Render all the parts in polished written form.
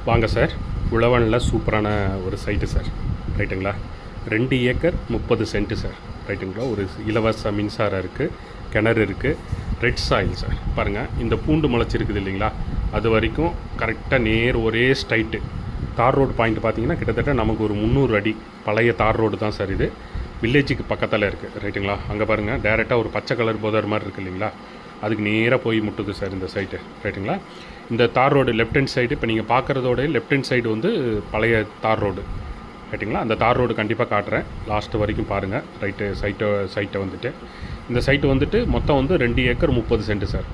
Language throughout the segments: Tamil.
வாங்க சார், உழவனில் சூப்பரான ஒரு சைட்டு சார், ரைட்டுங்களா. 2 ஏக்கர் 30 சென்ட்டு சார், ரைட்டுங்களா. ஒரு இலவச மின்சாரம் இருக்குது, கிணறு இருக்குது, ரெட் சாயில் சார். பாருங்கள், இந்த பூண்டு முளைச்சிருக்குது இல்லைங்களா, அது வரைக்கும் கரெக்டாக நேர் ஒரே ஸ்ட்ரைட்டு. தார் ரோடு பாயிண்ட் பார்த்தீங்கன்னா கிட்டத்தட்ட நமக்கு ஒரு 300 அடி பழைய தார் ரோடு தான் சார். இது வில்லேஜுக்கு பக்கத்தில் இருக்குது, ரைட்டுங்களா. அங்கே பாருங்கள், டேரெக்டாக ஒரு பச்சை கலர் புதர் மாதிரி இருக்குது இல்லைங்களா, அதுக்கு நேராக போய் முட்டுது சார் இந்த சைட்டு, ரைட்டுங்களா. இந்த தார் ரோடு லெஃப்ட் ஹேண்ட் சைடு, இப்போ நீங்கள் பார்க்குறதோட லெஃப்ட் ஹேண்ட் சைடு வந்து பழைய தார் ரோடு, ரைட்டுங்களா. அந்த தார் ரோடு கண்டிப்பாக காட்டுறேன், லாஸ்ட்டு வரைக்கும் பாருங்கள். சைட்டை வந்துட்டு இந்த சைட்டு வந்துட்டு மொத்தம் வந்து 2 ஏக்கர் 30 சென்ட்டு சார்.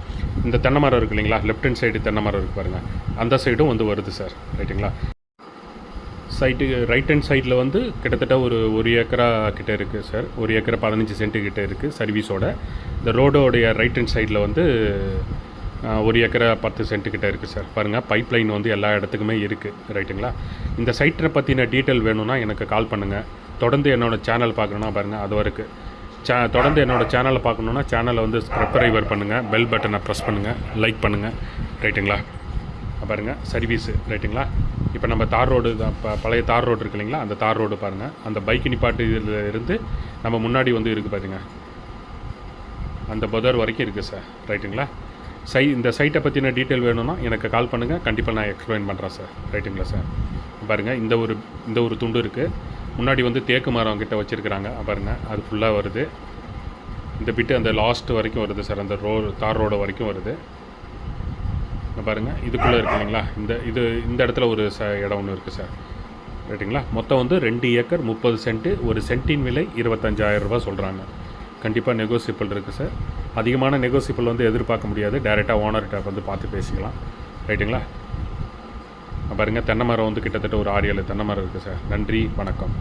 இந்த தென்னை மரம் இருக்குது இல்லைங்களா, லெஃப்ட் ஹேண்ட் சைடு தென்னை மரம் இருக்குது பாருங்கள், அந்த சைடும் வந்து வருது சார், ரைட்டுங்களா. சைட்டு ரைட் ஹேண்ட் சைடில் வந்து கிட்டத்தட்ட ஒரு ஏக்கரா கிட்டே இருக்குது சார். 1 ஏக்கர் 15 சென்ட்டு கிட்டே இருக்குது சர்வீஸோட. இந்த ரோடோடைய ரைட் ஹேண்ட் சைடில் வந்து 1 ஏக்கரா 10 சென்ட்டு கிட்டே இருக்குது சார். பாருங்கள், பைப் லைன் வந்து எல்லா இடத்துக்குமே இருக்குது, ரைட்டுங்களா. இந்த சைட்டை பற்றின டீட்டெயில் வேணும்னா எனக்கு கால் பண்ணுங்கள். தொடர்ந்து என்னோடய சேனல் பார்க்கணுன்னா பாருங்கள், அது வரைக்கும் தொடர்ந்து என்னோடய சேனலை பார்க்கணுன்னா சேனலை வந்து சப்ஸ்கிரைபர் பண்ணுங்கள், பெல் பட்டனை ப்ரெஸ் பண்ணுங்கள், லைக் பண்ணுங்கள், ரைட்டுங்களா. பாருங்கள், சர்வீஸு, ரைட்டுங்களா. இப்போ நம்ம தார் ரோடு பழைய தார் ரோடு இருக்கு இல்லைங்களா, அந்த தார் ரோடு பாருங்கள். அந்த பைக் நிப்பாட்டு இதில் இருந்து நம்ம முன்னாடி வந்து இருக்குது பாருங்கள், அந்த புதர் வரைக்கும் இருக்குது சார், ரைட்டுங்களா. இந்த சைட்டை பற்றின டீட்டெயில் வேணும்னா எனக்கு கால் பண்ணுங்கள், கண்டிப்பாக நான் எக்ஸ்பிளைன் பண்ணுறேன் சார், ரைட்டுங்களா சார். பாருங்கள், இந்த ஒரு துண்டு இருக்குது. முன்னாடி வந்து தேக்கு மரம் கிட்ட வச்சுருக்கிறாங்க பாருங்கள், அது ஃபுல்லாக வருது. இந்த பிட்டு அந்த லாஸ்ட் வரைக்கும் வருது சார், அந்த தார் ரோடு வரைக்கும் வருது. பாருங்கள், இதுக்குள்ளே இருக்குது இல்லைங்களா, இந்த இடத்துல ஒரு இடம் ஒன்று இருக்குது சார், ரைட்டுங்களா. மொத்தம் வந்து 2 ஏக்கர் 30 சென்ட்டு. ஒரு சென்ட்டின் விலை 25,000 ரூபா சொல்கிறாங்க. கண்டிப்பாக நெகோசியபிள் இருக்குது சார். அதிகமான நெகோசியபிள் வந்து எதிர்பார்க்க முடியாது, டேரெக்டாக ஓனர்கிட்ட வந்து பார்த்து பேசிக்கலாம், ரைட்டுங்களா. பாருங்கள், தென்னை மரம் வந்து கிட்டத்தட்ட ஒரு 6-7 தென்னை மரம் இருக்குது சார். நன்றி, வணக்கம்.